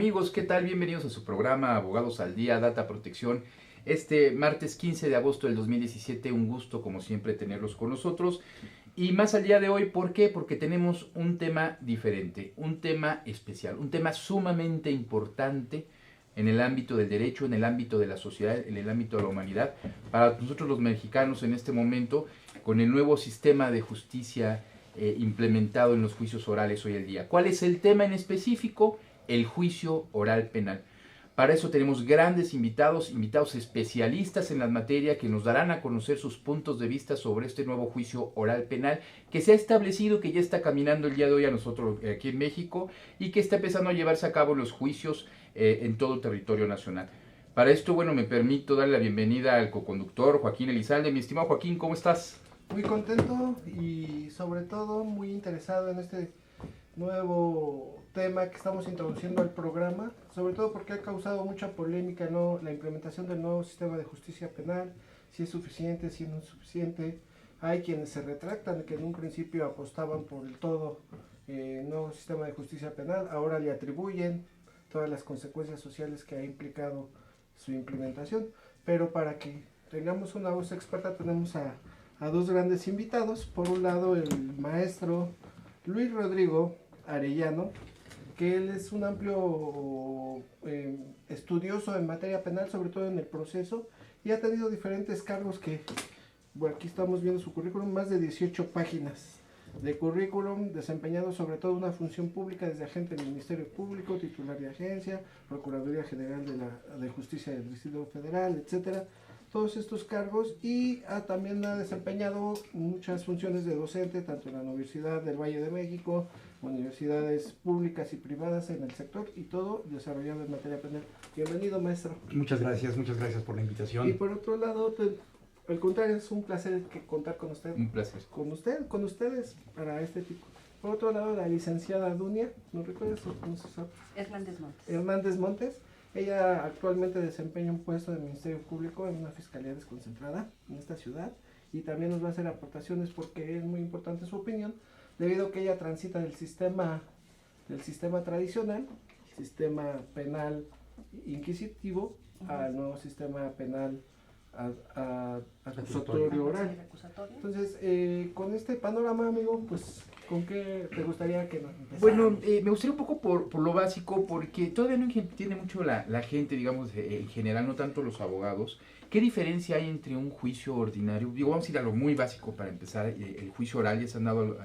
Amigos, ¿qué tal? Bienvenidos a su programa Abogados al Día, Data Protección. Este martes 15 de agosto del 2017, un gusto como siempre tenerlos con nosotros. Y más al día de hoy, ¿por qué? Porque tenemos un tema diferente, un tema especial, un tema sumamente importante en el ámbito del derecho, en el ámbito de la sociedad, en el ámbito de la humanidad. Para nosotros los mexicanos en este momento, con el nuevo sistema de justicia implementado en los juicios orales hoy en día. ¿Cuál es el tema en específico? El juicio oral penal. Para eso tenemos grandes invitados especialistas en la materia que nos darán a conocer sus puntos de vista sobre este nuevo juicio oral penal que se ha establecido, que ya está caminando el día de hoy a nosotros aquí en México y que está empezando a llevarse a cabo los juicios en todo el territorio nacional. Para esto, bueno, me permito darle la bienvenida al coconductor Joaquín Elizalde. Mi estimado Joaquín, ¿cómo estás? Muy contento y sobre todo muy interesado en este nuevo tema que estamos introduciendo al programa, sobre todo porque ha causado mucha polémica, ¿no? La implementación del nuevo sistema de justicia penal, si es suficiente, si no es suficiente. Hay quienes se retractan, que en un principio apostaban por el todo nuevo sistema de justicia penal, ahora le atribuyen todas las consecuencias sociales que ha implicado su implementación. Pero para que tengamos una voz experta tenemos a dos grandes invitados. Por un lado, el maestro Luis Rodrigo Arellano, que él es un amplio estudioso en materia penal, sobre todo en el proceso, y ha tenido diferentes cargos que, bueno, aquí estamos viendo su currículum, más de 18 páginas de currículum, desempeñado sobre todo una función pública desde agente del Ministerio Público, titular de agencia, Procuraduría General de Justicia del Distrito Federal, etcétera. Todos estos cargos, y también ha desempeñado muchas funciones de docente, tanto en la Universidad del Valle de México, universidades públicas y privadas en el sector, y todo desarrollado en materia penal. Bienvenido, maestro. Muchas gracias por la invitación. Y por otro lado, al contrario, es un placer contar con usted. Un placer. Con ustedes para este tipo. Por otro lado, la licenciada Dunia, ¿no recuerdas? Hernández Montes. Hernández Montes. Ella actualmente desempeña un puesto en el Ministerio Público en una fiscalía desconcentrada en esta ciudad, y también nos va a hacer aportaciones porque es muy importante su opinión, debido a que ella transita del sistema tradicional, sistema penal inquisitivo, al nuevo sistema penal acusatorio oral. Entonces, con este panorama, amigo, pues, ¿con qué te gustaría que nos empezáramos? Bueno, me gustaría un poco por lo básico, porque todavía no entiende mucho la gente, digamos, en general, no tanto los abogados. ¿Qué diferencia hay entre un juicio ordinario? Digo, vamos a ir a lo muy básico para empezar. El juicio oral, ya se han dado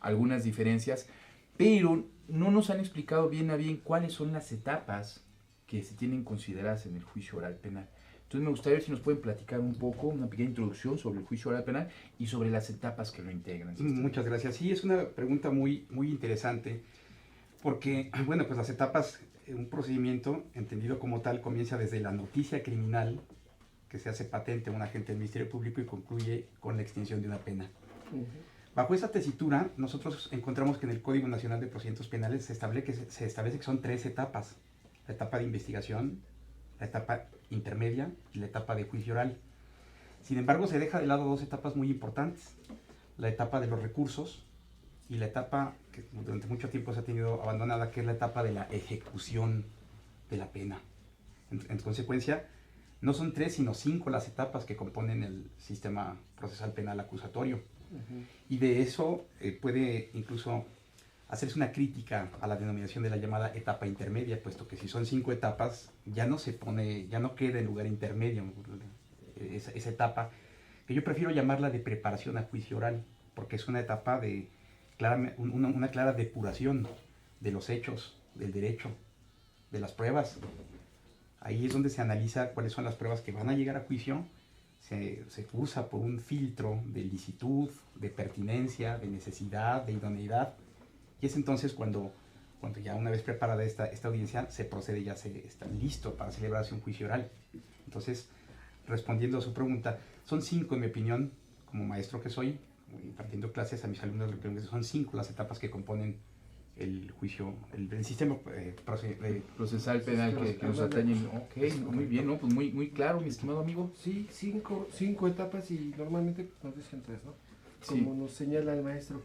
algunas diferencias, pero no nos han explicado bien a bien cuáles son las etapas que se tienen consideradas en el juicio oral penal. Entonces me gustaría ver si nos pueden platicar un poco, una pequeña introducción sobre el juicio oral penal y sobre las etapas que lo integran. Muchas gracias. Sí, es una pregunta muy interesante, porque, bueno, pues las etapas, un procedimiento entendido como tal comienza desde la noticia criminal, que se hace patente a un agente del Ministerio Público, y concluye con la extinción de una pena. Bajo esa tesitura, nosotros encontramos que en el Código Nacional de Procedimientos Penales se establece que son 3 etapas: la etapa de investigación, la etapa intermedia y la etapa de juicio oral. Sin embargo, se deja de lado 2 etapas muy importantes: la etapa de los recursos y la etapa que durante mucho tiempo se ha tenido abandonada, que es la etapa de la ejecución de la pena. En consecuencia, no son 3 sino 5 las etapas que componen el sistema procesal penal acusatorio. Y de eso puede incluso hacerse una crítica a la denominación de la llamada etapa intermedia, puesto que si son 5 etapas, ya no queda en lugar intermedio esa etapa, que yo prefiero llamarla de preparación a juicio oral, porque es una etapa de una clara depuración de los hechos, del derecho, de las pruebas. Ahí es donde se analiza cuáles son las pruebas que van a llegar a juicio, se cursa por un filtro de licitud, de pertinencia, de necesidad, de idoneidad. Y es entonces cuando ya una vez preparada esta audiencia, se procede, ya se está listo para celebrarse un juicio oral. Entonces, respondiendo a su pregunta, son 5 en mi opinión, como maestro que soy, impartiendo clases a mis alumnos, son 5 las etapas que componen el juicio, el sistema procesal penal que nos atañe. Ok, muy bien, ¿no? Pues muy claro, mi estimado amigo. Sí, 5 etapas, y normalmente nos dicen 3, ¿no? Como sí, nos señala el maestro.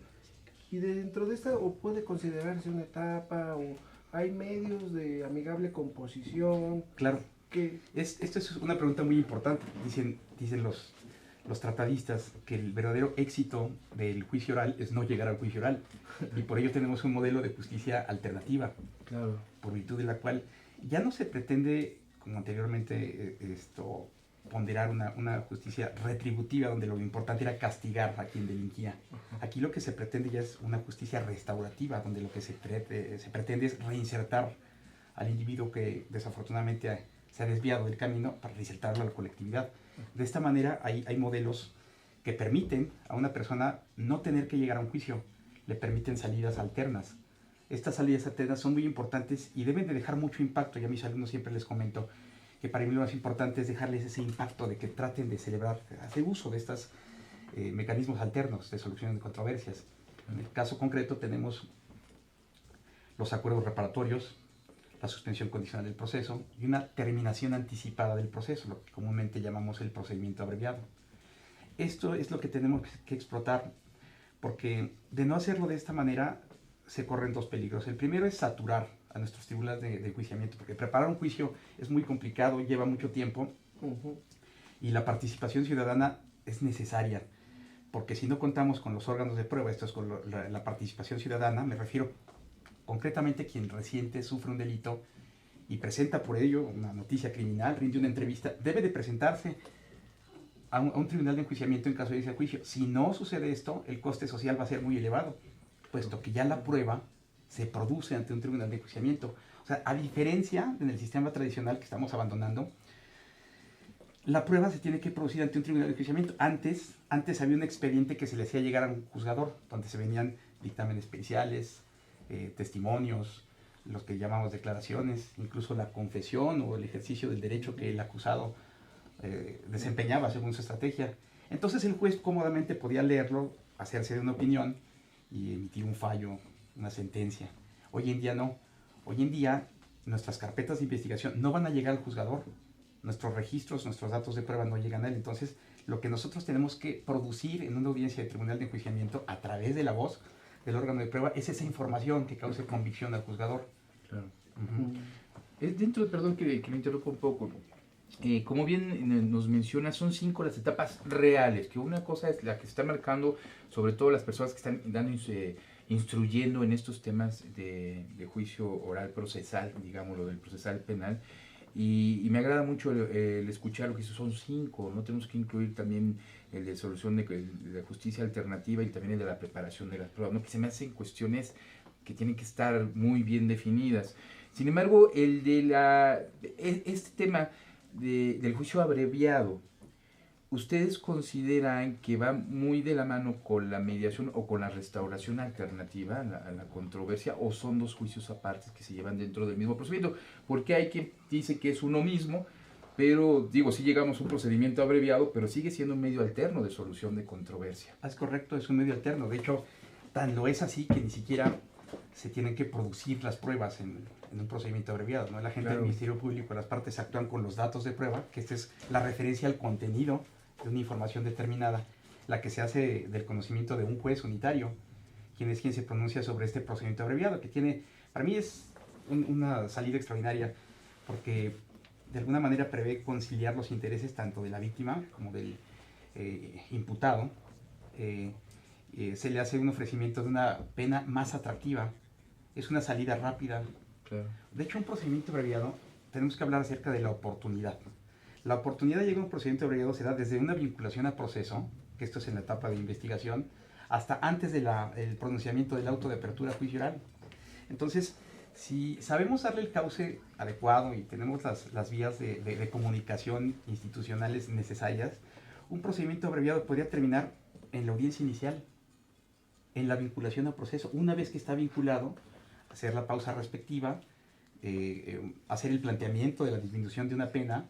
Y dentro de esta, o puede considerarse una etapa, o hay medios de amigable composición Claro. que... Esto es una pregunta muy importante. Dicen los tratadistas que el verdadero éxito del juicio oral es no llegar al juicio oral. Y por ello tenemos un modelo de justicia alternativa, Claro. por virtud de la cual ya no se pretende, como anteriormente, ponderar una justicia retributiva, donde lo importante era castigar a quien delinquía. Aquí lo que se pretende ya es una justicia restaurativa, donde lo que se pretende es reinsertar al individuo que desafortunadamente se ha desviado del camino, para reinsertarlo a la colectividad. De esta manera hay modelos que permiten a una persona no tener que llegar a un juicio, le permiten salidas alternas. Estas salidas alternas son muy importantes y deben de dejar mucho impacto. Y a mis alumnos siempre les comento que para mí lo más importante es dejarles ese impacto de que traten de celebrar, hacer uso de estos mecanismos alternos de solución de controversias. En el caso concreto tenemos los acuerdos reparatorios, la suspensión condicional del proceso y una terminación anticipada del proceso, lo que comúnmente llamamos el procedimiento abreviado. Esto es lo que tenemos que explotar, porque de no hacerlo de esta manera se corren dos peligros. El primero es saturar a nuestros tribunales de enjuiciamiento, porque preparar un juicio es muy complicado, lleva mucho tiempo, y la participación ciudadana es necesaria, porque si no contamos con los órganos de prueba, esto es con la participación ciudadana, me refiero concretamente quien reciente sufre un delito y presenta por ello una noticia criminal, rinde una entrevista, debe de presentarse a un tribunal de enjuiciamiento en caso de irse a juicio. Si no sucede esto, el coste social va a ser muy elevado, puesto que ya la prueba se produce ante un tribunal de enjuiciamiento. O sea, a diferencia en el sistema tradicional que estamos abandonando, la prueba se tiene que producir ante un tribunal de enjuiciamiento. Antes había un expediente que se le hacía llegar a un juzgador, donde se venían dictámenes periciales, testimonios, los que llamamos declaraciones, incluso la confesión o el ejercicio del derecho que el acusado desempeñaba según su estrategia. Entonces el juez cómodamente podía leerlo, hacerse de una opinión y emitir un fallo, una sentencia. Hoy en día no. Hoy en día nuestras carpetas de investigación no van a llegar al juzgador. Nuestros registros, nuestros datos de prueba no llegan a él. Entonces lo que nosotros tenemos que producir en una audiencia de tribunal de enjuiciamiento a través de la voz del órgano de prueba es esa información que cause convicción al juzgador. Claro. Perdón que lo interrumpa un poco. Como bien nos menciona, son 5 las etapas reales, que una cosa es la que se está marcando, sobre todo las personas que están instruyendo en estos temas de juicio oral procesal, digámoslo, del procesal penal, y me agrada mucho el escuchar lo que son 5, no tenemos que incluir también el de solución de justicia alternativa y también el de la preparación de las pruebas, ¿no? Que se me hacen cuestiones que tienen que estar muy bien definidas. Sin embargo, este tema del juicio abreviado, ¿ustedes consideran que va muy de la mano con la mediación o con la restauración alternativa a la controversia, o son dos juicios aparte que se llevan dentro del mismo procedimiento? Porque hay quien dice que es uno mismo, pero digo, sí llegamos a un procedimiento abreviado, pero sigue siendo un medio alterno de solución de controversia. Es correcto, es un medio alterno. De hecho, tan lo es así que ni siquiera se tienen que producir las pruebas en un procedimiento abreviado, ¿no? La gente del Ministerio Público, las partes actúan con los datos de prueba, que esta es la referencia al contenido de una información determinada, la que se hace del conocimiento de un juez unitario, quien se pronuncia sobre este procedimiento abreviado, que tiene, para mí es una salida extraordinaria, porque de alguna manera prevé conciliar los intereses tanto de la víctima como del imputado. Se le hace un ofrecimiento de una pena más atractiva, es una salida rápida. Claro. De hecho, un procedimiento abreviado, tenemos que hablar acerca de la oportunidad. La oportunidad de llegar a un procedimiento abreviado se da desde una vinculación a proceso, que esto es en la etapa de investigación, hasta antes del pronunciamiento del auto de apertura a juicio oral. Entonces, si sabemos darle el cauce adecuado y tenemos las vías de comunicación institucionales necesarias, un procedimiento abreviado podría terminar en la audiencia inicial, en la vinculación a proceso. Una vez que está vinculado, hacer la pausa respectiva, hacer el planteamiento de la disminución de una pena,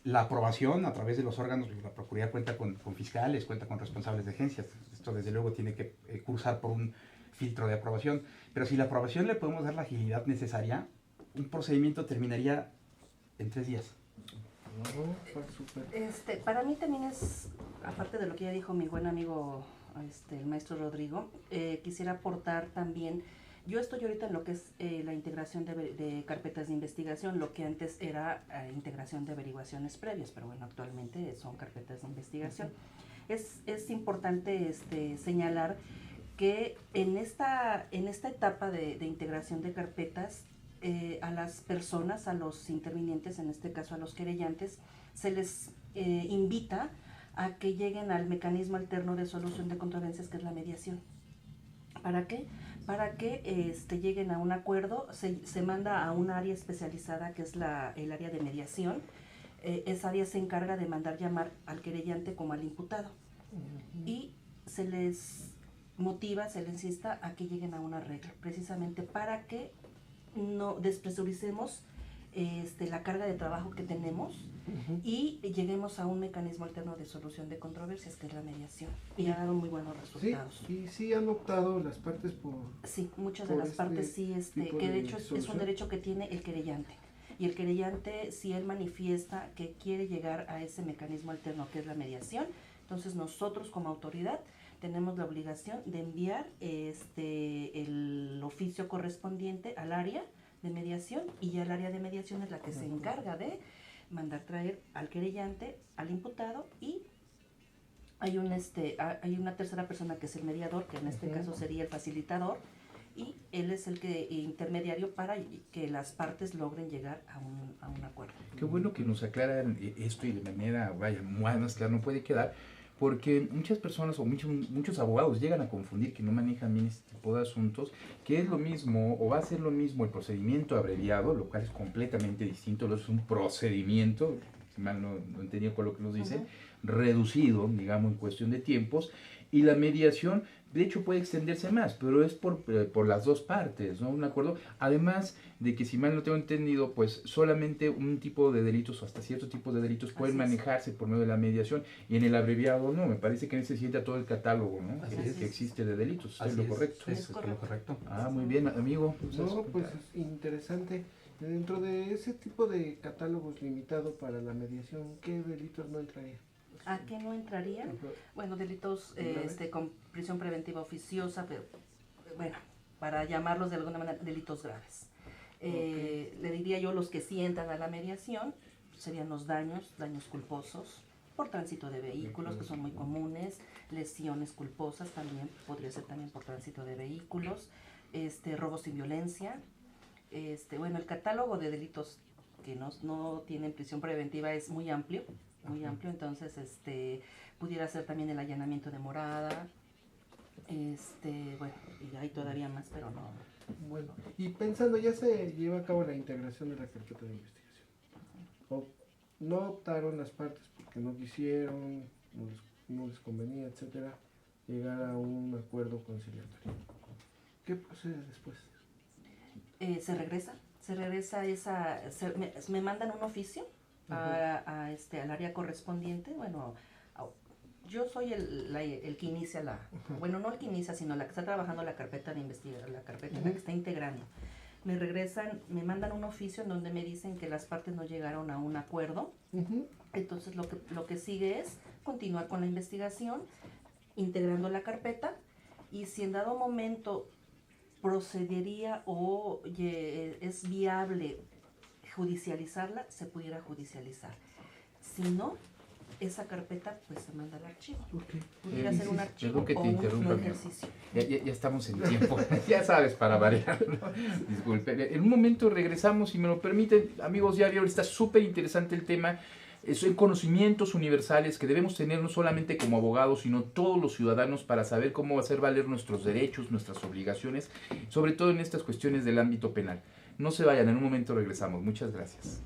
la aprobación a través de los órganos. La Procuraduría cuenta con fiscales, cuenta con responsables de agencias. Esto desde luego tiene que cursar por un filtro de aprobación. Pero si la aprobación le podemos dar la agilidad necesaria, un procedimiento terminaría en 3 días. Para mí también es, aparte de lo que ya dijo mi buen amigo el maestro Rodrigo, quisiera aportar también Yo estoy ahorita en lo que es la integración de carpetas de investigación, lo que antes era integración de averiguaciones previas, pero bueno, actualmente son carpetas de investigación. Es importante señalar que en esta etapa de integración de carpetas, a las personas, a los intervinientes, en este caso a los querellantes, se les invita a que lleguen al mecanismo alterno de solución de controversias, que es la mediación. ¿Para qué? Para que lleguen a un acuerdo. Se manda a un área especializada, que es el área de mediación. Esa área se encarga de mandar llamar al querellante como al imputado. Y se les motiva, se les insta a que lleguen a un arreglo, precisamente para que no despresuricemos la carga de trabajo que tenemos y lleguemos a un mecanismo alterno de solución de controversias, que es la mediación, y ha dado muy buenos resultados. Sí, y sí han optado las partes por... Sí, muchas de las partes sí, que de hecho es un derecho que tiene el querellante. Y el querellante, si él manifiesta que quiere llegar a ese mecanismo alterno, que es la mediación, entonces nosotros como autoridad tenemos la obligación de enviar el oficio correspondiente al área de mediación, y ya el área de mediación es la que se encarga de mandar traer al querellante, al imputado, y hay una tercera persona que es el mediador, que en este caso sería el facilitador, y él es el intermediario para que las partes logren llegar a un acuerdo. Qué bueno que nos aclaran esto, y de manera, más clara no puede quedar, porque muchas personas o muchos abogados llegan a confundir que no manejan bien este tipo de asuntos, que es lo mismo o va a ser lo mismo el procedimiento abreviado, lo cual es completamente distinto. Es un procedimiento, si mal no entendido con lo que nos dicen, reducido, digamos, en cuestión de tiempos, y la mediación, de hecho, puede extenderse más, pero es por las dos partes, ¿no? ¿Un acuerdo? Además de que, si mal no tengo entendido, pues solamente un tipo de delitos o hasta cierto tipo de delitos pueden manejarse por medio de la mediación, y en el abreviado no. Me parece que necesita todo el catálogo, ¿no? que existe de delitos. ¿Es lo correcto? Es lo correcto. Ah, muy bien, amigo. No, pues es interesante. Dentro de ese tipo de catálogos limitado para la mediación, ¿qué delitos no entraría? ¿A qué no entrarían? Bueno, delitos con prisión preventiva oficiosa, pero bueno, para llamarlos de alguna manera, delitos graves. Le diría yo, los que sí entran a la mediación serían los daños culposos por tránsito de vehículos, que son muy comunes, lesiones culposas también, podría ser también por tránsito de vehículos, robos sin violencia. Bueno, el catálogo de delitos que no tienen prisión preventiva es muy amplio, entonces pudiera ser también el allanamiento de morada, bueno, y hay todavía más, pero no. Bueno, y pensando, ya se lleva a cabo la integración de la carpeta de investigación. No optaron las partes porque no quisieron, no les convenía, etcétera, llegar a un acuerdo conciliatorio. ¿Qué procede después? Se regresa me mandan un oficio al área correspondiente. Bueno, yo soy el que inicia bueno, no el que inicia, sino la que está trabajando la carpeta de investigación, la carpeta en la que está integrando. Me mandan un oficio en donde me dicen que las partes no llegaron a un acuerdo. Entonces lo que sigue es continuar con la investigación, integrando la carpeta, y si en dado momento procedería o es viable judicializarla, se pudiera judicializar. Si no, esa carpeta pues se manda al archivo. Pudiera ser un archivo que o un ejercicio. Ya estamos en tiempo, ya sabes, para variar, ¿no? Disculpe. En un momento regresamos, si me lo permiten, amigos. Ya ahora está súper interesante el tema. Son conocimientos universales que debemos tener no solamente como abogados, sino todos los ciudadanos, para saber cómo hacer valer nuestros derechos, nuestras obligaciones, sobre todo en estas cuestiones del ámbito penal. No se vayan, en un momento regresamos. Muchas gracias.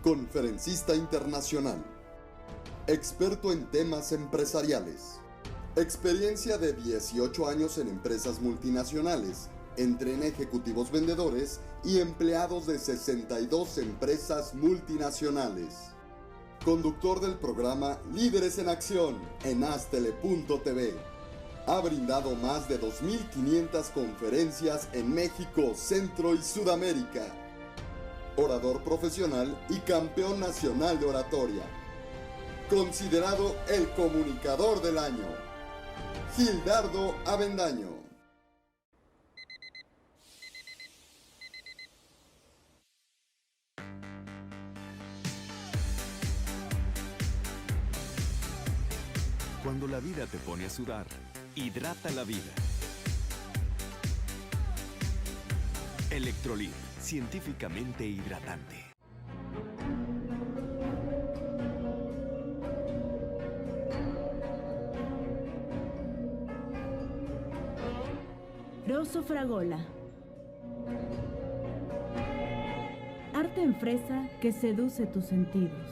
conferencista internacional, experto en temas empresariales, experiencia de 18 años en empresas multinacionales, entrena ejecutivos vendedores y empleados de 62 empresas multinacionales. Conductor del programa Líderes en Acción en Astele.tv. Ha brindado más de 2.500 conferencias en México, Centro y Sudamérica. Orador profesional y campeón nacional de oratoria. Considerado el comunicador del año. Gildardo Avendaño. Cuando la vida te pone a sudar, hidrata la vida. Electrolit, científicamente hidratante. Rosso Fragola. Arte en fresa que seduce tus sentidos.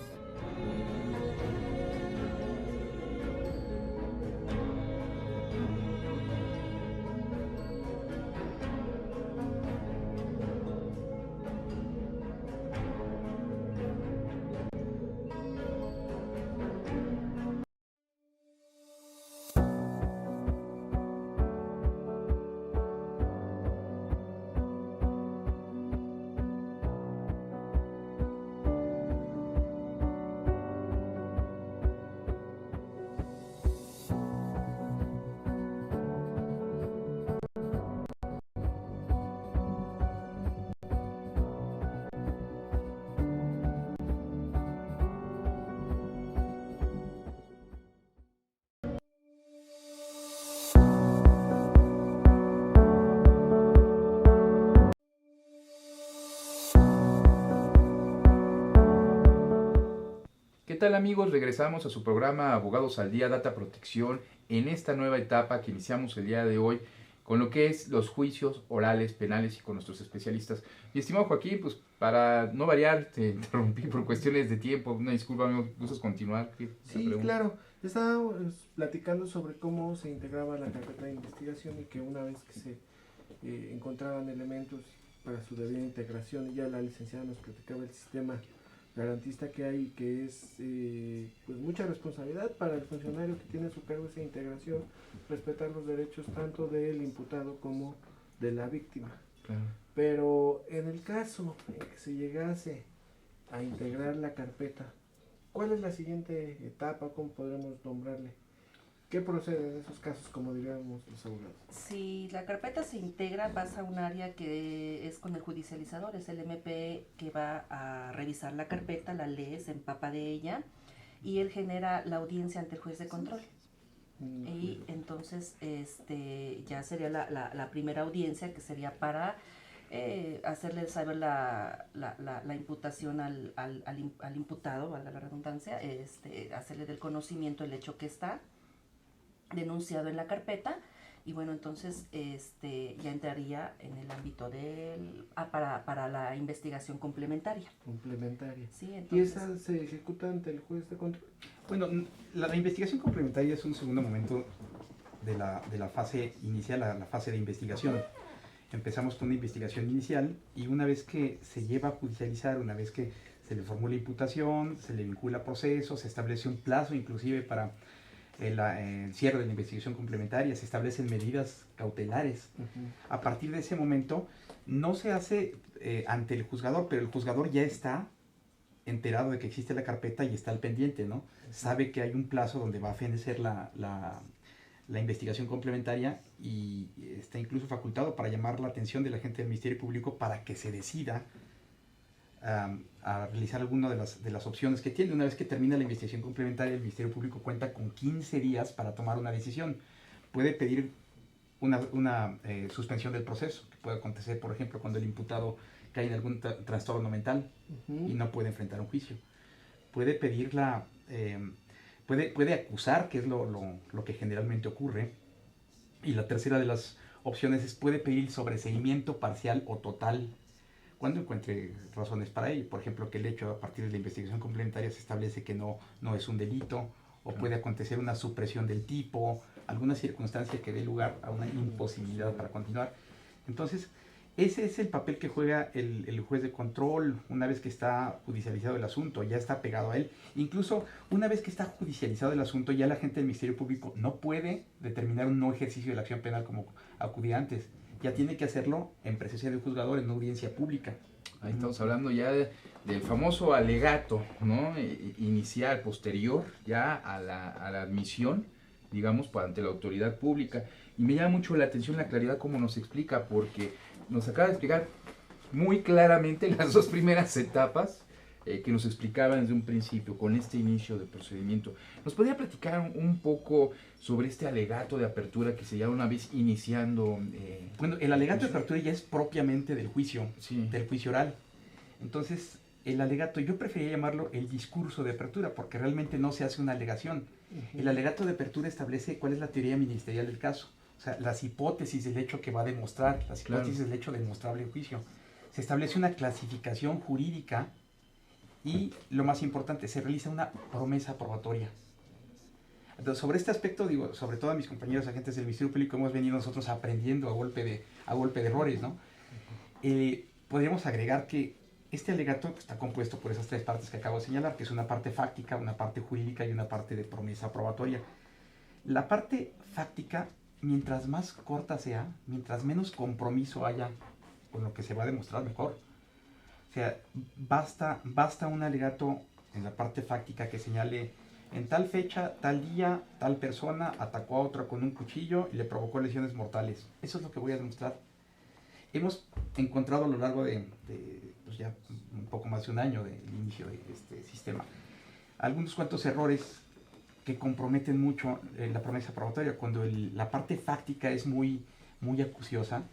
¿Qué tal, amigos? Regresamos a su programa Abogados al Día, Data Protección, en esta nueva etapa que iniciamos el día de hoy con lo que es los juicios orales, penales y con nuestros especialistas. Mi estimado Joaquín, pues para no variar, te interrumpí por cuestiones de tiempo, una disculpa, amigo, ¿gustas continuar? Sí, claro. Estábamos platicando sobre cómo se integraba la carpeta de investigación y que una vez que se encontraban elementos para su debida integración, y ya la licenciada nos platicaba el sistema garantista que hay, que es pues mucha responsabilidad para el funcionario que tiene a su cargo esa integración, respetar los derechos tanto del imputado como de la víctima. Claro. Pero en el caso en que se llegase a integrar la carpeta, ¿cuál es la siguiente etapa? ¿Cómo podremos nombrarle? ¿Qué procede en esos casos, como diríamos los abogados? Si la carpeta se integra, pasa a un área que es con el judicializador, es el MP que va a revisar la carpeta, la lee, se empapa de ella y él genera la audiencia ante el juez de control. Y entonces ya sería la primera audiencia, que sería para hacerle saber la imputación al imputado, valga la redundancia, hacerle del conocimiento el hecho que está denunciado en la carpeta, y bueno, entonces ya entraría en el ámbito para la investigación complementaria. Complementaria. Sí, ¿Y entonces, esa se ejecuta ante el juez de control? Bueno, la investigación complementaria es un segundo momento de la fase inicial, la fase de investigación. Empezamos con una investigación inicial y una vez que se lleva a judicializar, una vez que se le formula imputación, se le vincula proceso, se establece un plazo inclusive para el cierre de la investigación complementaria, se establecen medidas cautelares. A partir de ese momento no se hace ante el juzgador, pero el juzgador ya está enterado de que existe la carpeta y está al pendiente, ¿no? Sabe que hay un plazo donde va a fenecer la investigación complementaria y está incluso facultado para llamar la atención del agente del Ministerio Público para que se decida a realizar alguna de las opciones que tiene. Una vez que termina la investigación complementaria, el Ministerio Público cuenta con 15 días para tomar una decisión. Puede pedir una suspensión del proceso, que puede acontecer, por ejemplo, cuando el imputado cae en algún trastorno mental y no puede enfrentar un juicio. Puede pedir puede acusar, que es lo que generalmente ocurre. Y la tercera de las opciones es puede pedir sobreseimiento parcial o total. cuando encuentre razones para ello. Por ejemplo, que el hecho a partir de la investigación complementaria se establece que no es un delito, o puede acontecer una supresión del tipo, alguna circunstancia que dé lugar a una imposibilidad para continuar. Entonces, ese es el papel que juega el juez de control una vez que está judicializado el asunto, ya está pegado a él. Incluso una vez que está judicializado el asunto, ya la gente del Ministerio Público no puede determinar un no ejercicio de la acción penal como acudía antes. Ya tiene que hacerlo en presencia del juzgador, en una audiencia pública. Ahí estamos hablando ya del famoso alegato, ¿no? Inicial, posterior ya a la admisión, digamos, ante la autoridad pública. Y me llama mucho la atención la claridad como nos explica, porque nos acaba de explicar muy claramente las dos primeras etapas que nos explicaban desde un principio, con este inicio de procedimiento. ¿Nos podría platicar un poco sobre este alegato de apertura que se ya una vez iniciando? Bueno, el alegato de apertura ya es propiamente del juicio, Sí. del juicio oral. Entonces, el alegato, yo prefería llamarlo el discurso de apertura, porque realmente no se hace una alegación. El alegato de apertura establece cuál es la teoría ministerial del caso. O sea, las hipótesis del hecho que va a demostrar, las hipótesis del hecho demostrable en juicio. Se establece una clasificación jurídica y, lo más importante, se realiza una promesa probatoria. Entonces, sobre este aspecto, digo, sobre todo a mis compañeros agentes del Ministerio Público, hemos venido nosotros aprendiendo a golpe de errores, ¿no? Podríamos agregar que este alegato está compuesto por esas tres partes que acabo de señalar, que es una parte fáctica, una parte jurídica y una parte de promesa probatoria. La parte fáctica, mientras más corta sea, mientras menos compromiso haya con lo que se va a demostrar, mejor. O sea, basta un alegato en la parte fáctica que señale: en tal fecha, tal día, tal persona atacó a otra con un cuchillo y le provocó lesiones mortales. Eso es lo que voy a demostrar. Hemos encontrado a lo largo de pues ya un poco más de un año del inicio de este sistema algunos cuantos errores que comprometen mucho la promesa probatoria, cuando la parte fáctica es muy acuciosa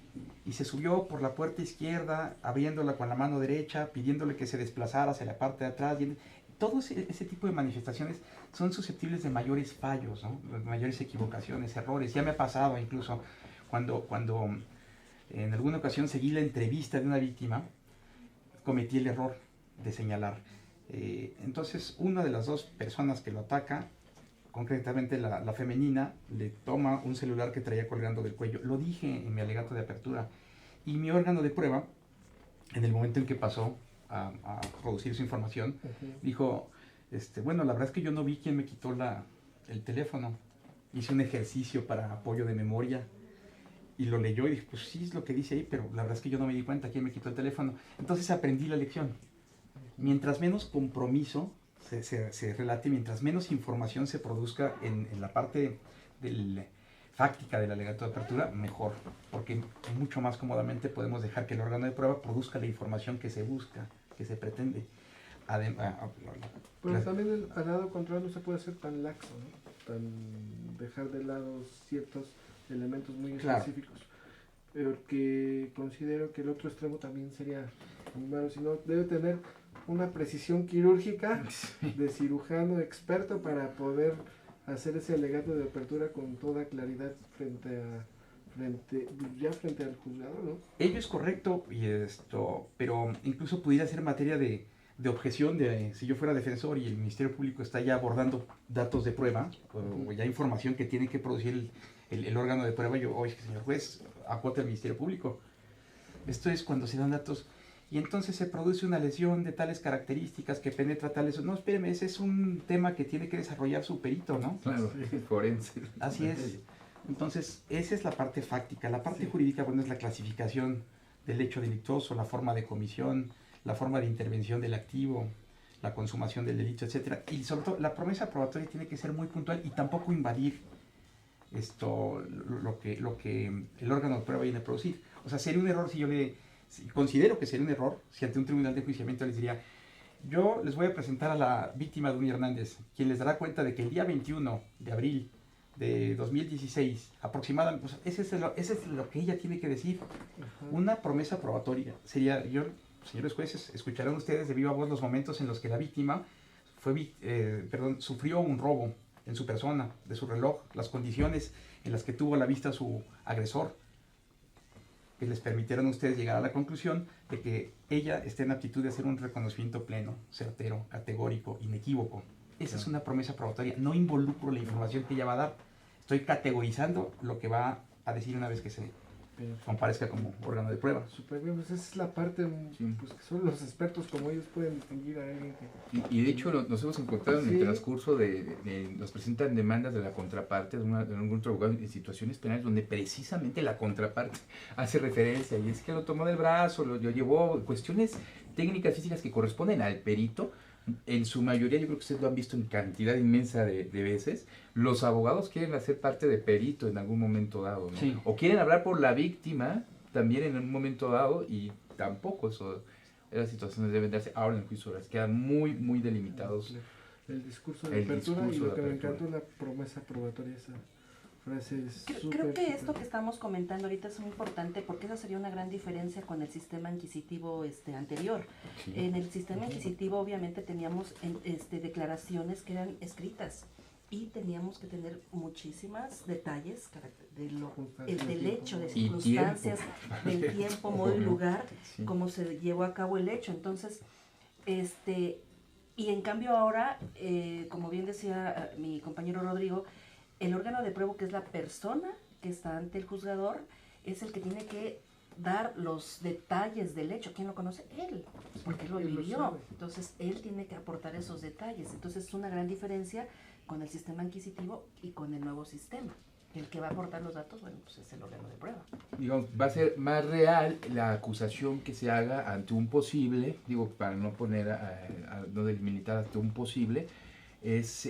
y se subió por la puerta izquierda abriéndola con la mano derecha, pidiéndole que se desplazara hacia la parte de atrás. Todo ese tipo de manifestaciones son susceptibles de mayores fallos, ¿no? Mayores equivocaciones, errores. Ya me ha pasado incluso cuando en alguna ocasión seguí la entrevista de una víctima, cometí el error de señalar. Entonces, una de las dos personas que lo ataca, concretamente la femenina, le toma un celular que traía colgando del cuello. Lo dije en mi alegato de apertura. Y mi órgano de prueba, en el momento en que pasó a producir su información, dijo, bueno, la verdad es que yo no vi quién me quitó el teléfono. Hice un ejercicio para apoyo de memoria y lo leyó y dije, pues sí, es lo que dice ahí, pero la verdad es que yo no me di cuenta quién me quitó el teléfono. Entonces aprendí la lección. Mientras menos compromiso se relate, mientras menos información se produzca en la parte fáctica del alegato de apertura, mejor, porque mucho más cómodamente podemos dejar que el órgano de prueba produzca la información que se busca, que se pretende. Pero también al lado contrario no se puede ser tan laxo, ¿no? Tan dejar de lado ciertos elementos muy específicos. Porque considero que el otro extremo también sería muy malo, sino debe tener una precisión quirúrgica de cirujano experto para poder hacer ese alegato de apertura con toda claridad frente al juzgador, ¿no? Ello es correcto, pero incluso pudiera ser materia de objeción si yo fuera defensor y el Ministerio Público está ya abordando datos de prueba o ya información que tiene que producir el órgano de prueba. Yo, oye, señor juez, acote al Ministerio Público. Esto es cuando se dan datos y entonces se produce una lesión de tales características que penetra tales... No, espéreme, ese es un tema que tiene que desarrollar su perito, ¿no? Claro, forense. Así es. Entonces, esa es la parte fáctica. La parte jurídica, bueno, es la clasificación del hecho delictuoso, la forma de comisión, la forma de intervención del activo, la consumación del delito, etc. Y sobre todo, la promesa probatoria tiene que ser muy puntual y tampoco invadir lo que el órgano de prueba viene a producir. O sea, sería un error considero que sería un error si ante un tribunal de enjuiciamiento les diría: yo les voy a presentar a la víctima Duny Hernández, quien les dará cuenta de que el día 21 de abril de 2016, aproximadamente, pues ese es lo que ella tiene que decir. Una promesa probatoria sería, señores jueces, escucharán ustedes de viva voz los momentos en los que la víctima sufrió un robo en su persona, de su reloj, las condiciones en las que tuvo a la vista a su agresor. que les permitieron a ustedes llegar a la conclusión de que ella está en aptitud de hacer un reconocimiento pleno, certero, categórico, inequívoco. Esa es una promesa probatoria. No involucro la información que ella va a dar. Estoy categorizando lo que va a decir una vez que se comparezca como órgano de prueba. Súper bien, pues esa es la parte, pues que son los expertos como ellos pueden distinguir a alguien que... Y de hecho nos hemos encontrado en el Sí. transcurso nos presentan demandas de la contraparte de un grupo de abogados en situaciones penales donde precisamente la contraparte hace referencia y es que lo tomó del brazo, lo llevó, cuestiones técnicas físicas que corresponden al perito. En su mayoría, yo creo que ustedes lo han visto en cantidad inmensa de veces, los abogados quieren hacer parte de perito en algún momento dado, ¿no? Sí. O quieren hablar por la víctima también en un momento dado y tampoco eso, esas situaciones deben darse ahora en el juicio oral, quedan muy, muy delimitados. El discurso de El apertura y discurso lo de que me apertura. encantó la promesa probatoria, esa frase es Creo súper, que esto súper- que estamos comentando ahorita es muy importante porque esa sería una gran diferencia con el sistema inquisitivo anterior. Sí. En el sistema inquisitivo obviamente teníamos declaraciones que eran escritas y teníamos que tener muchísimos detalles del hecho, de Y circunstancias, tiempo. del tiempo, modo y lugar, Sí. cómo se llevó a cabo el hecho. Entonces, y en cambio ahora, como bien decía mi compañero Rodrigo, el órgano de prueba, que es la persona que está ante el juzgador, es el que tiene que dar los detalles del hecho. ¿Quién lo conoce? Él, porque él lo él lo vivió. sabe. Entonces, él tiene que aportar esos detalles. Entonces, es una gran diferencia con el sistema inquisitivo y con el nuevo sistema. El que va a aportar los datos, bueno, pues es el órgano de prueba. Digamos, va a ser más real la acusación que se haga ante un posible, digo, para no poner, no delimitar ante un posible, es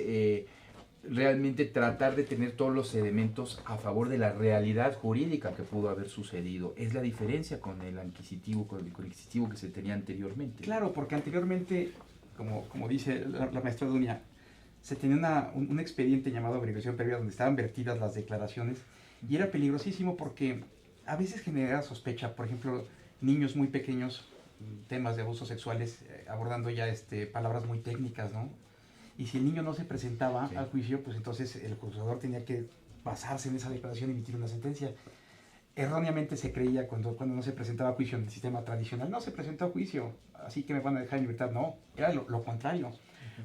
realmente tratar de tener todos los elementos a favor de la realidad jurídica que pudo haber sucedido. Es la diferencia con el inquisitivo, con el inquisitivo que se tenía anteriormente. Claro, porque anteriormente, como dice la maestra Dunia, se tenía un expediente llamado averiguación previa donde estaban vertidas las declaraciones y era peligrosísimo porque a veces generaba sospecha, por ejemplo, niños muy pequeños, temas de abusos sexuales, abordando ya palabras muy técnicas, ¿no? Y si el niño no se presentaba Sí. al juicio, pues entonces el juzgador tenía que basarse en esa declaración y emitir una sentencia. Erróneamente se creía cuando no se presentaba a juicio en el sistema tradicional, no se presentó a juicio, así que me van a dejar en libertad. No, era lo contrario.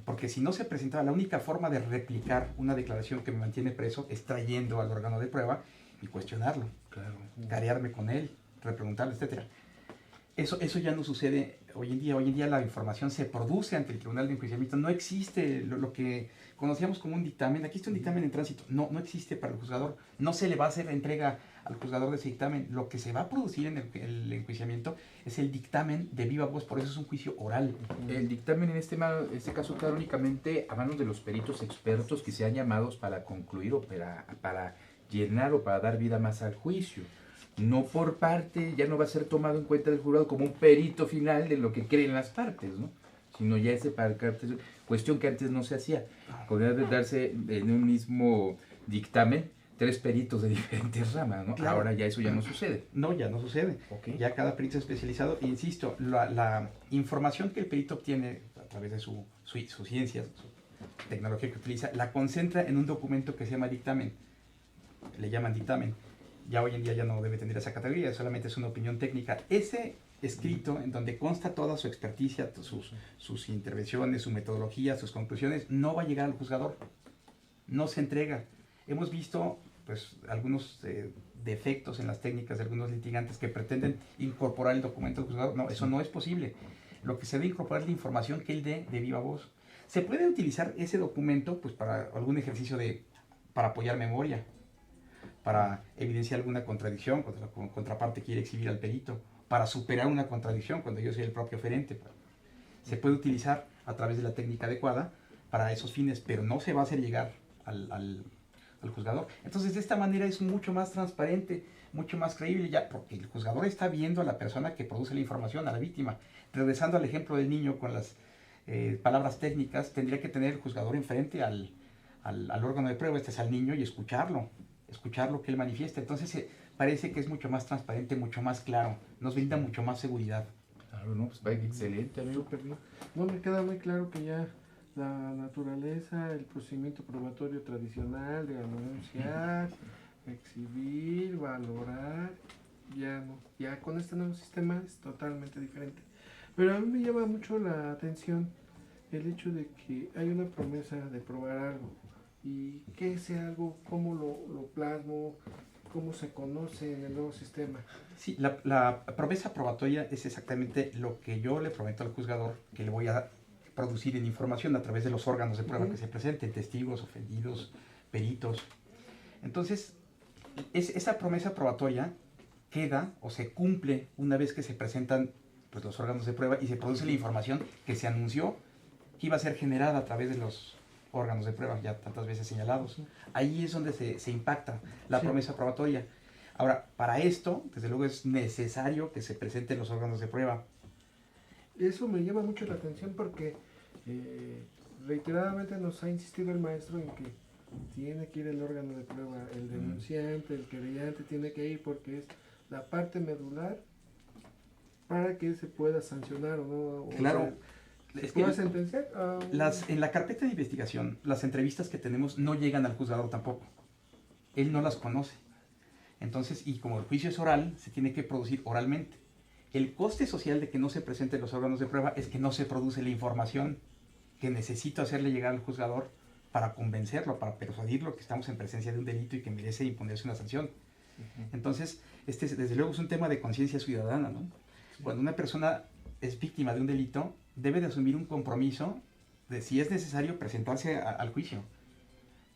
Porque si no se presentaba, la única forma de replicar una declaración que me mantiene preso es trayendo al órgano de prueba y cuestionarlo, Claro. carearme con él, repreguntarle, etc. Eso ya no sucede hoy en día. Hoy en día la información se produce ante el Tribunal de Enjuiciamiento. No existe lo que conocíamos como un dictamen. Aquí está un dictamen en tránsito. No existe para el juzgador. No se le va a hacer la entrega al juzgador de ese dictamen. Lo que se va a producir en el enjuiciamiento es el dictamen de viva voz. Por eso es un juicio oral. El dictamen en este caso queda únicamente a manos de los peritos expertos que sean llamados para concluir o para llenar o para dar vida más al juicio. No por parte, ya no va a ser tomado en cuenta del jurado como un perito final de lo que creen las partes, ¿no? Sino ya ese para cuestión que antes no se hacía. Podría darse en un mismo dictamen 3 peritos de diferentes ramas, ¿no? Claro. Ahora ya eso ya no sucede. No, ya no sucede. Ok. Ya cada perito especializado, insisto, la información que el perito obtiene a través de su ciencia, su tecnología que utiliza, la concentra en un documento que se llama dictamen. Le llaman dictamen. Ya hoy en día ya no debe tener esa categoría, solamente es una opinión técnica. Ese escrito en donde consta toda su experticia, sus intervenciones, su metodología, sus conclusiones, no va a llegar al juzgador. No se entrega. Hemos visto pues algunos defectos en las técnicas de algunos litigantes que pretenden incorporar el documento al juzgador. No, eso no es posible. Lo que se debe incorporar es la información que él dé de viva voz. Se puede utilizar ese documento pues para algún ejercicio para apoyar memoria, para evidenciar alguna contradicción cuando la contraparte quiere exhibir al perito, para superar una contradicción cuando yo soy el propio oferente. Se puede utilizar a través de la técnica adecuada para esos fines, pero no se va a hacer llegar al juzgador. Entonces, de esta manera es mucho más transparente, mucho más creíble, ya porque el juzgador está viendo a la persona que produce la información, a la víctima. Regresando al ejemplo del niño con las palabras técnicas, tendría que tener el juzgador enfrente al órgano de prueba, al niño, y escuchar lo que él manifiesta. Entonces, parece que es mucho más transparente, mucho más claro, nos brinda mucho más seguridad. Claro, no, pues vaya, excelente, amigo. Súper bien. No, me queda muy claro que ya la naturaleza, el procedimiento probatorio tradicional de anunciar, exhibir, valorar ya no, ya con este nuevo sistema es totalmente diferente. Pero a mí me llama mucho la atención el hecho de que hay una promesa de probar algo, y que ese algo, cómo lo plasmo, cómo se conoce en el nuevo sistema. Sí, la promesa probatoria es exactamente lo que yo le prometo al juzgador que le voy a producir en información a través de los órganos de prueba que se presenten, testigos, ofendidos, peritos. Entonces, esa promesa probatoria queda o se cumple una vez que se presentan pues, los órganos de prueba y se produce la información que se anunció que iba a ser generada a través de los órganos de prueba, ya tantas veces señalados. Ahí es donde se impacta la promesa probatoria. Ahora, para esto, desde luego es necesario que se presenten los órganos de prueba. Eso me llama mucho la atención porque reiteradamente nos ha insistido el maestro en que tiene que ir el órgano de prueba, el denunciante, el querellante tiene que ir porque es la parte medular para que se pueda sancionar o no. Claro. ¿Se puede sentenciar? En la carpeta de investigación, las entrevistas que tenemos no llegan al juzgador tampoco. Él no las conoce. Entonces, y como el juicio es oral, se tiene que producir oralmente. El coste social de que no se presenten los órganos de prueba es que no se produce la información que necesito hacerle llegar al juzgador para convencerlo, para persuadirlo que estamos en presencia de un delito y que merece imponerse una sanción. Entonces, desde luego es un tema de conciencia ciudadana, ¿no? Cuando una persona es víctima de un delito, debe de asumir un compromiso de, si es necesario, presentarse al juicio.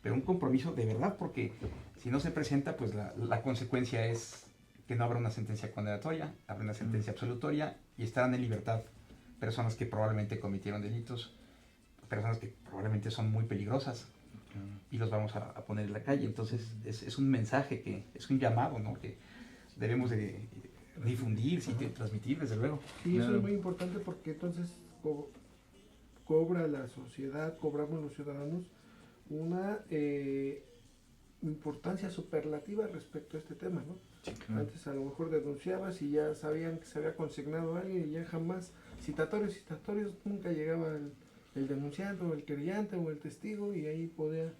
Pero un compromiso de verdad, porque si no se presenta, pues la consecuencia es que no habrá una sentencia condenatoria, habrá una sentencia absolutoria y estarán en libertad personas que probablemente cometieron delitos, personas que probablemente son muy peligrosas y los vamos a poner en la calle. Entonces es un mensaje, es un llamado, ¿no? Que debemos de difundir, sí, de transmitir, desde luego. Sí, eso es muy importante porque entonces cobra la sociedad, cobramos los ciudadanos una importancia superlativa respecto a este tema, ¿no? Sí, claro. Antes a lo mejor denunciabas y ya sabían que se había consignado a alguien y ya jamás, citatorios, nunca llegaba el denunciante o el querellante o el testigo y ahí podía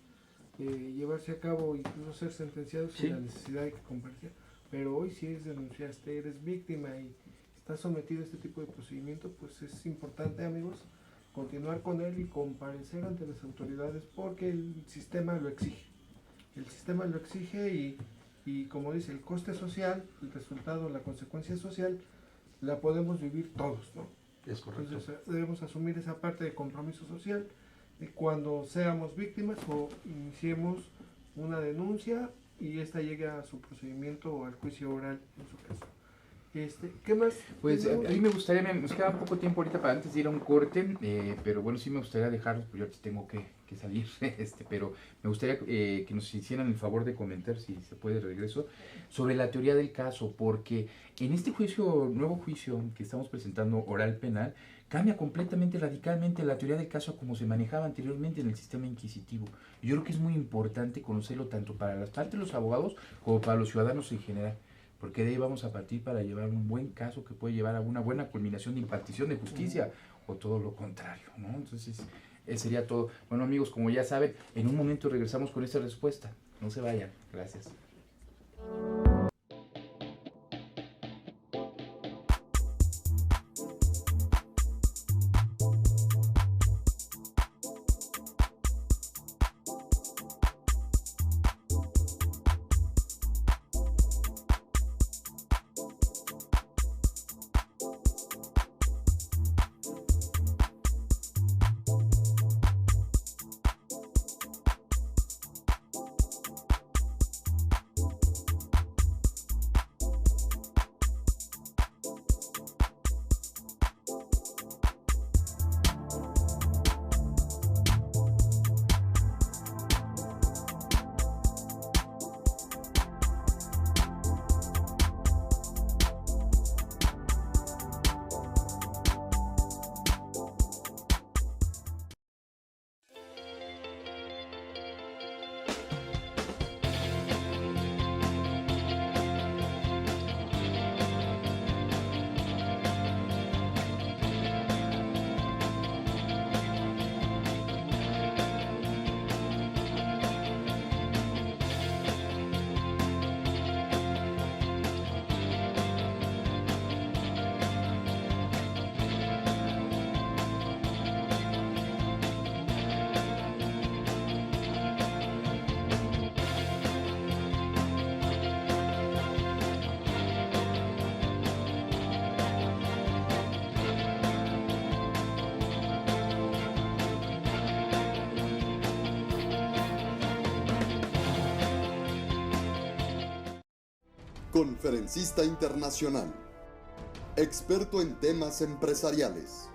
llevarse a cabo y incluso ser sentenciado sin la necesidad de que compartiera. Pero hoy si denunciaste, eres víctima y estás sometido a este tipo de procedimiento, pues es importante, amigos, continuar con él y comparecer ante las autoridades porque el sistema lo exige. El sistema lo exige y como dice, el coste social, el resultado, la consecuencia social, la podemos vivir todos, ¿no? Es correcto. Entonces debemos asumir esa parte de compromiso social cuando seamos víctimas o iniciemos una denuncia y esta llega a su procedimiento o al juicio oral en su caso. ¿Qué más? Pues a mí me gustaría, nos queda poco tiempo ahorita para antes de ir a un corte, pero bueno, sí me gustaría dejarlos, pues yo tengo que salir, pero me gustaría que nos hicieran el favor de comentar, si se puede de regreso, sobre la teoría del caso, porque en este nuevo juicio que estamos presentando oral penal, cambia completamente, radicalmente la teoría del caso a como se manejaba anteriormente en el sistema inquisitivo. Yo creo que es muy importante conocerlo tanto para las partes de los abogados como para los ciudadanos en general, porque de ahí vamos a partir para llevar un buen caso que puede llevar a una buena culminación de impartición de justicia o todo lo contrario, ¿no? Entonces, sería todo. Bueno, amigos, como ya saben, en un momento regresamos con esta respuesta. No se vayan. Gracias. Conferencista internacional. Experto en temas empresariales.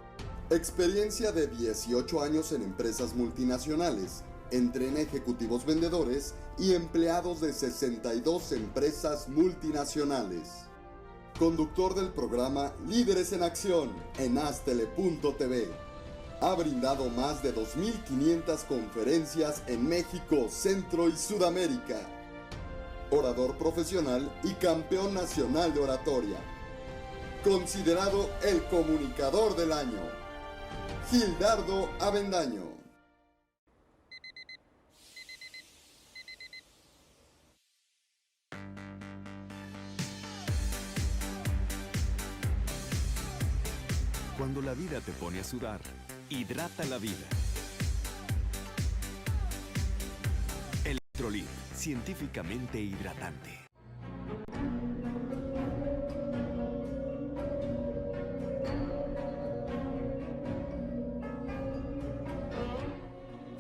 Experiencia de 18 años en empresas multinacionales, entre en ejecutivos vendedores y empleados de 62 empresas multinacionales. Conductor del programa Líderes en Acción en Astele.tv. Ha brindado más de 2.500 conferencias en México, Centro y Sudamérica. Orador profesional y campeón nacional de oratoria. Considerado el comunicador del año. Gildardo Avendaño. Cuando la vida te pone a sudar, hidrata la vida. Electrolit, científicamente hidratante.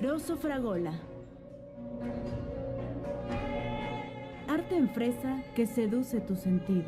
Rosso Fragola. Arte en fresa que seduce tus sentidos.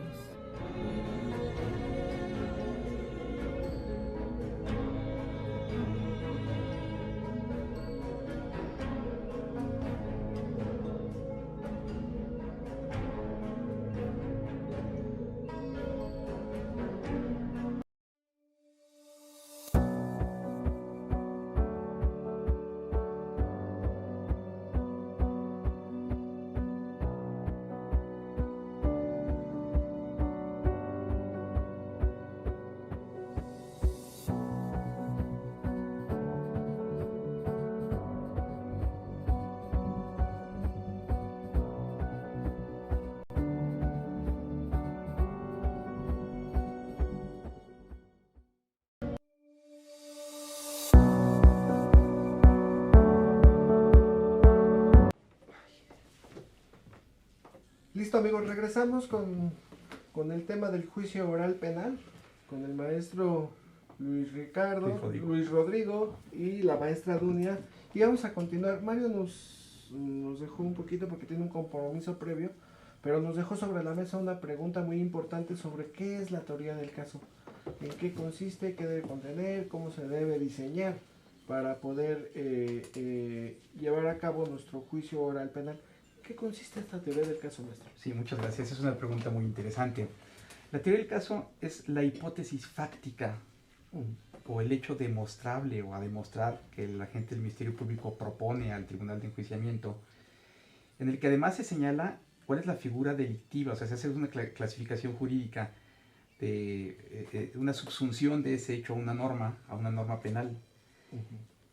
Listo, amigos, regresamos con el tema del juicio oral penal, con el maestro Luis Rodrigo y la maestra Dunia. Y vamos a continuar. Mario nos dejó un poquito porque tiene un compromiso previo, pero nos dejó sobre la mesa una pregunta muy importante sobre qué es la teoría del caso, en qué consiste, qué debe contener, cómo se debe diseñar para poder llevar a cabo nuestro juicio oral penal. ¿Qué consiste esta teoría del caso, maestro? Sí, muchas gracias. Es una pregunta muy interesante. La teoría del caso es la hipótesis fáctica o el hecho demostrable o a demostrar que el agente del Ministerio Público propone al Tribunal de Enjuiciamiento, en el que además se señala cuál es la figura delictiva, o sea, se hace una clasificación jurídica de una subsunción de ese hecho a una norma penal.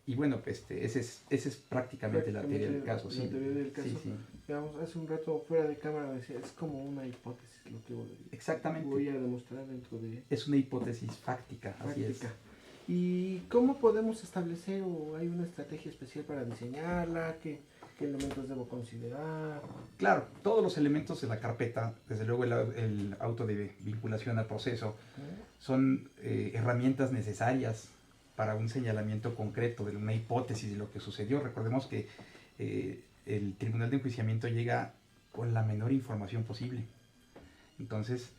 Y bueno, pues esa es prácticamente la teoría del caso. La teoría del caso. Sí. Digamos, hace un rato fuera de cámara decía, es como una hipótesis lo que Exactamente. voy a demostrar dentro de... Es una hipótesis fáctica, así es. ¿Y cómo podemos establecer o hay una estrategia especial para diseñarla? ¿Qué elementos debo considerar? Claro, todos los elementos de la carpeta, desde luego el auto de vinculación al proceso, son herramientas necesarias para un señalamiento concreto de una hipótesis de lo que sucedió. Recordemos que el Tribunal de Enjuiciamiento llega con la menor información posible. Entonces,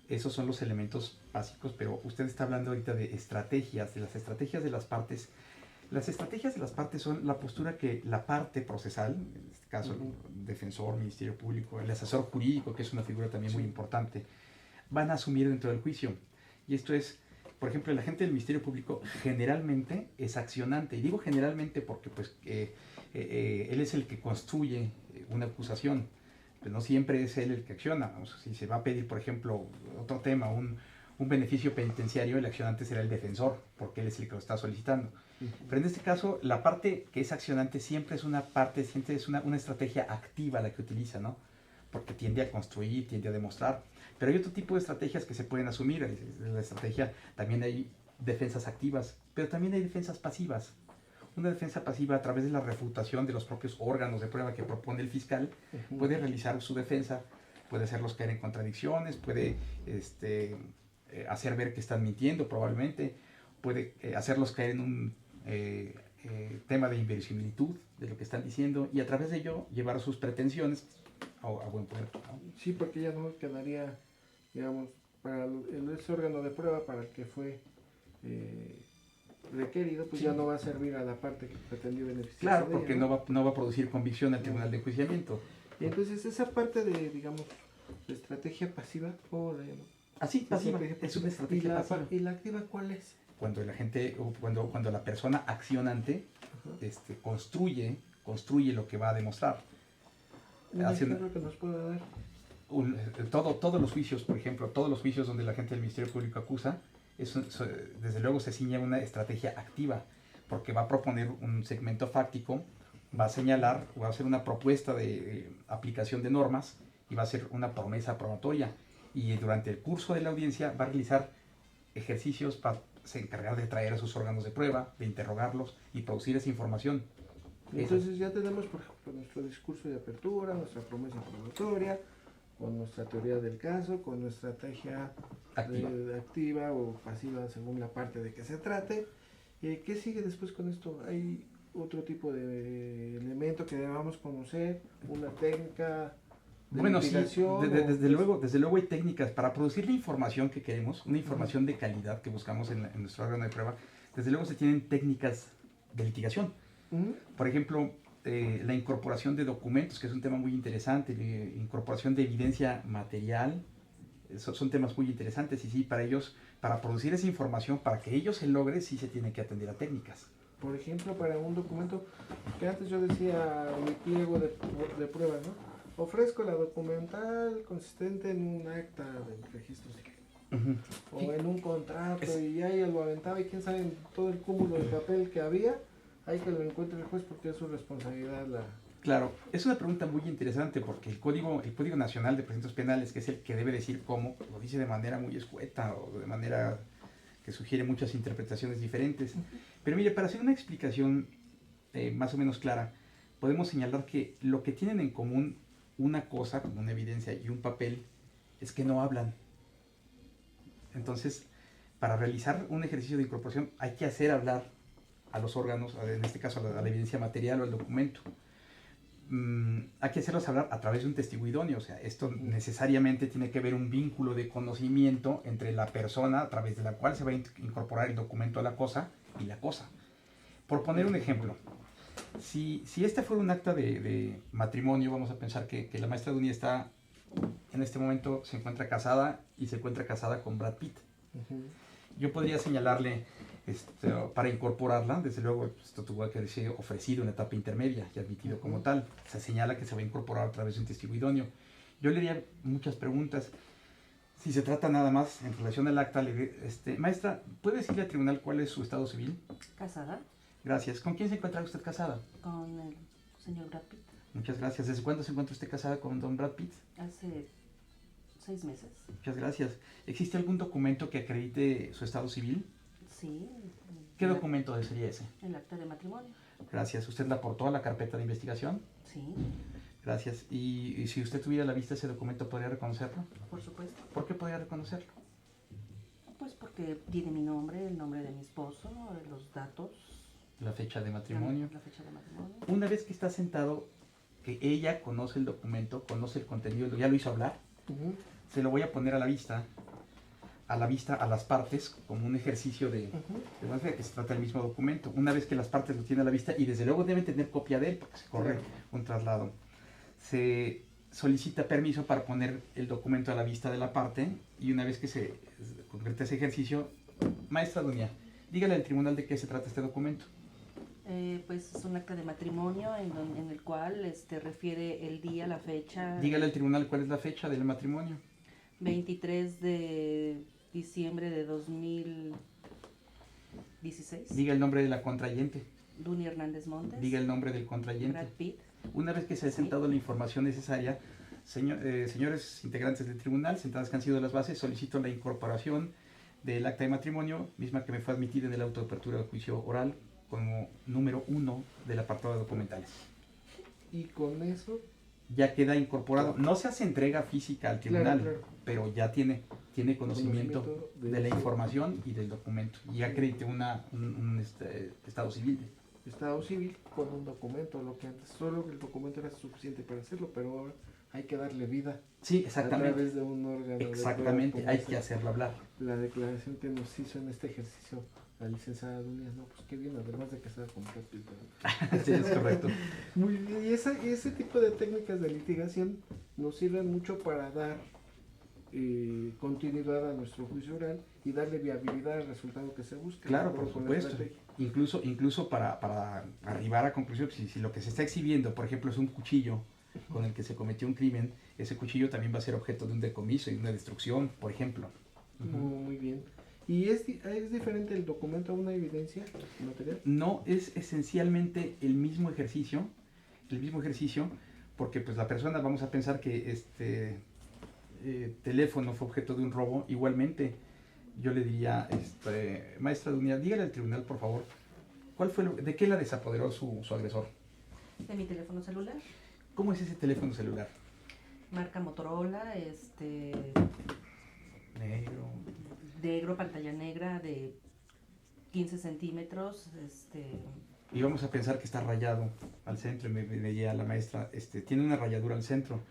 esos son los elementos básicos, pero usted está hablando ahorita de estrategias, de las estrategias de las partes. Las estrategias de las partes son la postura que la parte procesal, en este caso el defensor, Ministerio Público, el asesor jurídico, que es una figura también muy importante, van a asumir dentro del juicio. Y esto es, por ejemplo, el agente del Ministerio Público generalmente es accionante. Y digo generalmente porque pues, él es el que construye una acusación. Pues no siempre es él el que acciona. O sea, si se va a pedir, por ejemplo, otro tema, un beneficio penitenciario, el accionante será el defensor, porque él es el que lo está solicitando. Pero en este caso, la parte que es accionante siempre es una parte, siempre es una estrategia activa la que utiliza, ¿no? Porque tiende a construir, tiende a demostrar. Pero hay otro tipo de estrategias que se pueden asumir. En la estrategia también hay defensas activas, pero también hay defensas pasivas. Una defensa pasiva, a través de la refutación de los propios órganos de prueba que propone el fiscal, puede realizar su defensa, puede hacerlos caer en contradicciones, puede hacer ver que están mintiendo probablemente, puede hacerlos caer en un tema de inverosimilitud de lo que están diciendo y a través de ello llevar sus pretensiones, a buen puerto, ¿no? Sí, porque ya no quedaría, digamos, para ese órgano de prueba para el que fue requerido, pues Sí. ya no va a servir a la parte que pretendió beneficiarse Claro, de ella, porque no va a producir convicción al tribunal de enjuiciamiento. Y entonces esa parte de, digamos, de estrategia pasiva, ¿cómo la llaman? Así, pasiva, es una ¿Y estrategia la, pasiva. ¿Y la activa cuál es? Cuando la gente, o cuando la persona accionante Ajá. construye lo que va a demostrar. Un Hace una- ejemplo que nos pueda dar. todos los juicios, por ejemplo, todos los juicios donde la gente del Ministerio Público acusa, desde luego se ciña a una estrategia activa, porque va a proponer un segmento fáctico, va a señalar, va a hacer una propuesta de aplicación de normas y va a hacer una promesa probatoria. Y durante el curso de la audiencia va a realizar ejercicios para se encargar de traer a sus órganos de prueba, de interrogarlos y producir esa información. Entonces ya tenemos, por ejemplo, nuestro discurso de apertura, nuestra promesa probatoria, con nuestra teoría del caso, con nuestra estrategia activa o pasiva según la parte de que se trate. ¿Qué sigue después con esto? ¿Hay otro tipo de elemento que debamos conocer? ¿Una técnica de Bueno, sí, mitigación? desde luego hay técnicas para producir la información que queremos, una información de calidad que buscamos en nuestro órgano de prueba. Desde luego se tienen técnicas de litigación. Por ejemplo, la incorporación de documentos, que es un tema muy interesante, la incorporación de evidencia material, son temas muy interesantes y sí, para producir esa información, para que ellos se logre, sí se tiene que atender a técnicas. Por ejemplo, para un documento, que antes yo decía mi pliego de prueba, ¿no? Ofrezco la documental consistente en un acta del registro civil. O en un contrato, y ahí lo aventaba y quién sabe en todo el cúmulo de papel que había, hay que lo encuentre el juez porque es su responsabilidad Claro, es una pregunta muy interesante porque el Código Nacional de Procedimientos Penales, que es el que debe decir cómo, lo dice de manera muy escueta o de manera que sugiere muchas interpretaciones diferentes. Pero mire, para hacer una explicación más o menos clara, podemos señalar que lo que tienen en común una cosa, como una evidencia, y un papel, es que no hablan. Entonces, para realizar un ejercicio de incorporación hay que hacer hablar a los órganos, en este caso a la evidencia material o al documento. Hay que hacerlos hablar a través de un testigo idóneo, o sea, esto necesariamente tiene que haber un vínculo de conocimiento entre la persona a través de la cual se va a incorporar el documento a la cosa y la cosa. Por poner un ejemplo, si este fuera un acta de matrimonio, vamos a pensar que la maestra Dunia está, en este momento se encuentra casada y se encuentra casada con Brad Pitt. Yo podría señalarle, para incorporarla, desde luego esto tuvo que ser ofrecido en la etapa intermedia y admitido como tal. Se señala que se va a incorporar a través de un testigo idóneo. Yo le haría muchas preguntas. Si se trata nada más en relación al acta, maestra, ¿puede decirle al tribunal cuál es su estado civil? ¿Casada? Gracias. ¿Con quién se encuentra usted casada? Con el señor Brad Pitt. Muchas gracias. ¿Desde cuándo se encuentra usted casada con don Brad Pitt? Hace 6 meses. Muchas gracias. ¿Existe algún documento que acredite su estado civil? Sí. ¿Qué documento sería ese? El acta de matrimonio. Gracias. ¿Usted la aportó a la carpeta de investigación? Sí. Gracias. ¿Y si usted tuviera a la vista ese documento, podría reconocerlo? Por supuesto. ¿Por qué podría reconocerlo? Pues porque tiene mi nombre, el nombre de mi esposo, los datos. La fecha de matrimonio. La fecha de matrimonio. Una vez que está sentado, que ella conoce el documento, conoce el contenido, ya lo hizo hablar, se lo voy a poner a las partes, como un ejercicio de muestra que se trata del mismo documento. Una vez que las partes lo tienen a la vista, y desde luego deben tener copia de él, porque se corre un traslado, se solicita permiso para poner el documento a la vista de la parte, y una vez que se concreta ese ejercicio, maestra Dunia, dígale al tribunal de qué se trata este documento. Pues es un acta de matrimonio en el cual refiere el día, la fecha. Dígale al tribunal cuál es la fecha del matrimonio. 23 de diciembre de 2016. Diga el nombre de la contrayente. Dunia Hernández Montes. Diga el nombre del contrayente. Brad Pitt. Una vez que se ha sentado la información necesaria, señores integrantes del tribunal, sentadas que han sido las bases, solicito la incorporación del acta de matrimonio, misma que me fue admitida en el auto de apertura del juicio oral como número 1 del apartado de documentales. Y con eso ya queda incorporado. No se hace entrega física al tribunal, claro. Pero ya tiene conocimiento de la información y del documento. Y acredite un estado civil. Estado civil con un documento, lo que antes solo el documento era suficiente para hacerlo, pero ahora hay que darle vida Sí, a exactamente. través de un órgano. de Exactamente, prueba, como hay esa. que hacerlo hablar. La declaración que nos hizo en este ejercicio la licenciada Dunia, no, pues qué bien, además de que sea completo y todo. Sí, es correcto. Muy bien, y ese tipo de técnicas de litigación nos sirven mucho para dar continuidad a nuestro juicio oral y darle viabilidad al resultado que se busca. Claro, de por acuerdo con la supuesto. estrategia. Incluso para arribar a conclusión, si lo que se está exhibiendo, por ejemplo, es un cuchillo con el que se cometió un crimen, ese cuchillo también va a ser objeto de un decomiso y de una destrucción, por ejemplo. Muy bien. ¿Y es diferente el documento a una evidencia material? No, es esencialmente el mismo ejercicio, porque pues la persona, vamos a pensar que este teléfono fue objeto de un robo. Igualmente, yo le diría, maestra Dunia, dígale al tribunal, por favor, ¿de qué la desapoderó su agresor? De mi teléfono celular, ¿Cómo es ese teléfono celular? marca Motorola, Negro. negro, pantalla negra de 15 centímetros, Y vamos a pensar que está rayado al centro, y me decía la maestra, tiene una rayadura al centro.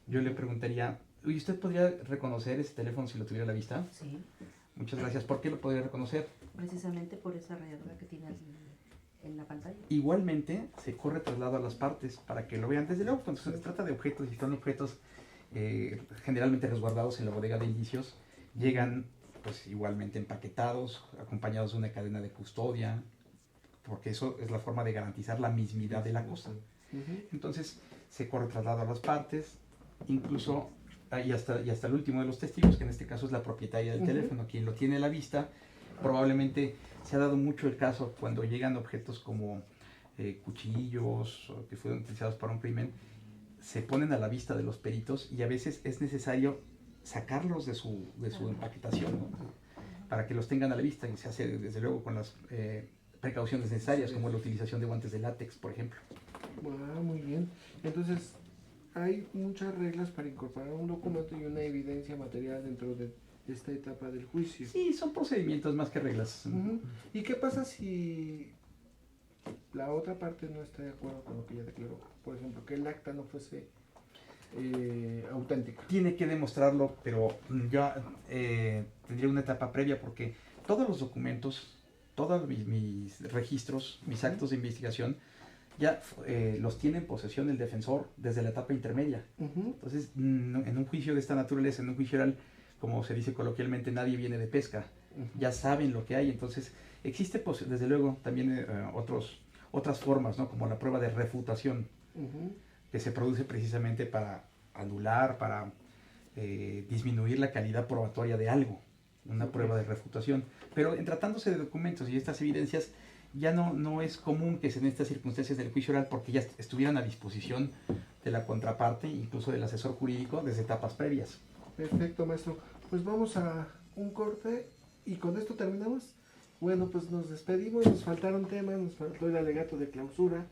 Yo le preguntaría, ¿y usted podría reconocer ese teléfono si lo tuviera a la vista? sí, Muchas gracias. ¿Por qué lo podría reconocer? precisamente por esa rayadura que tiene en la pantalla. Igualmente, se corre traslado a las partes para que lo vean. Desde luego, cuando se trata de objetos, y son objetos generalmente resguardados en la bodega de indicios, llegan pues igualmente empaquetados, acompañados de una cadena de custodia, porque eso es la forma de garantizar la mismidad de la cosa. Entonces, se corre traslado a las partes, incluso y hasta el último de los testigos, que en este caso es la propietaria del teléfono, quien lo tiene a la vista. Probablemente se ha dado mucho el caso cuando llegan objetos como cuchillos que fueron utilizados para un crimen, se ponen a la vista de los peritos y a veces es necesario sacarlos de su empaquetación, ¿no? Para que los tengan a la vista, y se hace desde luego con las precauciones necesarias, como la utilización de guantes de látex, por ejemplo. Muy bien. Entonces, hay muchas reglas para incorporar un documento y una evidencia material dentro de esta etapa del juicio. Sí, son procedimientos más que reglas. ¿Y qué pasa si la otra parte no está de acuerdo con lo que ya declaró? Por ejemplo, que el acta no fuese auténtica. Tiene que demostrarlo, pero yo tendría una etapa previa, porque todos los documentos, todos mis registros, mis actos de investigación, ya los tiene en posesión el defensor desde la etapa intermedia. Entonces, en un juicio de esta naturaleza, en un juicio oral, como se dice coloquialmente, nadie viene de pesca. Ya saben lo que hay. Entonces, existe pues, desde luego también otras formas, ¿no? Como la prueba de refutación, que se produce precisamente para anular, para disminuir la calidad probatoria de algo, una prueba de refutación. Pero en tratándose de documentos y estas evidencias, ya no es común que en estas circunstancias del juicio oral, porque ya estuvieran a disposición de la contraparte, incluso del asesor jurídico, desde etapas previas. Perfecto, maestro. Pues vamos a un corte y con esto terminamos. Bueno, pues nos despedimos, nos faltaron temas, nos faltó el alegato de clausura,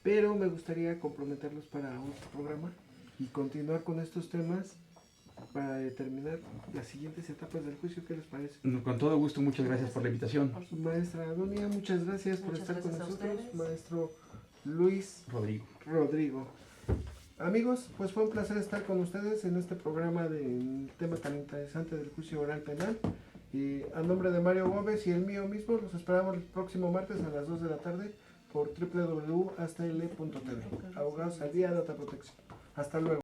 pero me gustaría comprometerlos para otro programa y continuar con estos temas para determinar las siguientes etapas del juicio. ¿Qué les parece? Con todo gusto, muchas gracias por la invitación. Maestra Dunia, muchas gracias por Muchas estar con gracias a nosotros. ustedes. Maestro Luis Rodrigo. Amigos, pues fue un placer estar con ustedes en este programa del tema tan interesante del juicio oral penal. Y a nombre de Mario Gómez y el mío mismo, los esperamos el próximo martes a las 2 de la tarde por www.astl.tv. Abogados al Día, Data Protección. Hasta luego.